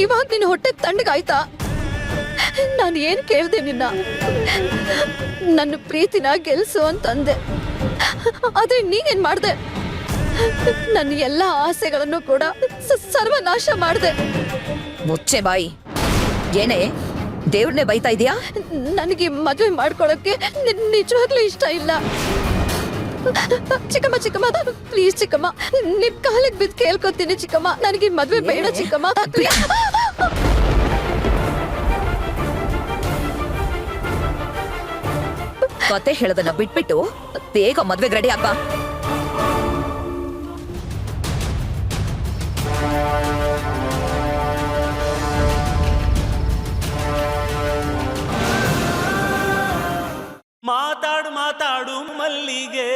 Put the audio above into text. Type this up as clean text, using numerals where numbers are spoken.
ಇವಾಗ ನಿನ್ನ ಹೊಟ್ಟೆ ತಣ್ಣಗಾಯ್ತಾ? ನಾನು ಏನ್ ಕೇಳ್ದೆ ನಿನ್ನ? ನನ್ನ ಪ್ರೀತಿನ ಗೆಲ್ಸು ಅಂತಂದೆ, ಆದ್ರೆ ನೀನೇನ್ ಮಾಡ್ದೆ? ನನ್ನ ಎಲ್ಲ ಆಸೆಗಳನ್ನು ಕೂಡ ಸರ್ವನಾಶ ಮಾಡ್ದೆ. ಮುಚ್ಚೆ ಬಾಯಿ. ಏನೇ ದೇವ್ರನ್ನೇ ಬೈತಾ ಇದೀಯಾ? ನನಗೆ ಮದುವೆ ಮಾಡ್ಕೊಳಕ್ಕೆ ನಿಜವಾಗ್ಲೂ ಇಷ್ಟ ಇಲ್ಲ. ಚಿಕ್ಕಮ್ಮ ಚಿಕ್ಕಮ್ಮ ಪ್ಲೀಸ್ ಚಿಕ್ಕಮ್ಮ, ನಿಮ್ ಕಾಲಿಗೆ ಬಿದ್ದು ಕೇಳ್ಕೊತೀನಿ ಚಿಕ್ಕಮ್ಮ, ನನಗೆ ಮದುವೆ ಬೇಡ ಚಿಕ್ಕಮ್ಮ. ಕತೆ ಹೇಳೋದನ್ನ ಬಿಟ್ಬಿಟ್ಟು ಬೇಗ ಮದ್ವೆಗೆ ರೆಡಿ ಆಗ್ಬಾ. ಮಾತಾಡು ಮಾತಾಡು ಮಲ್ಲಿಗೆ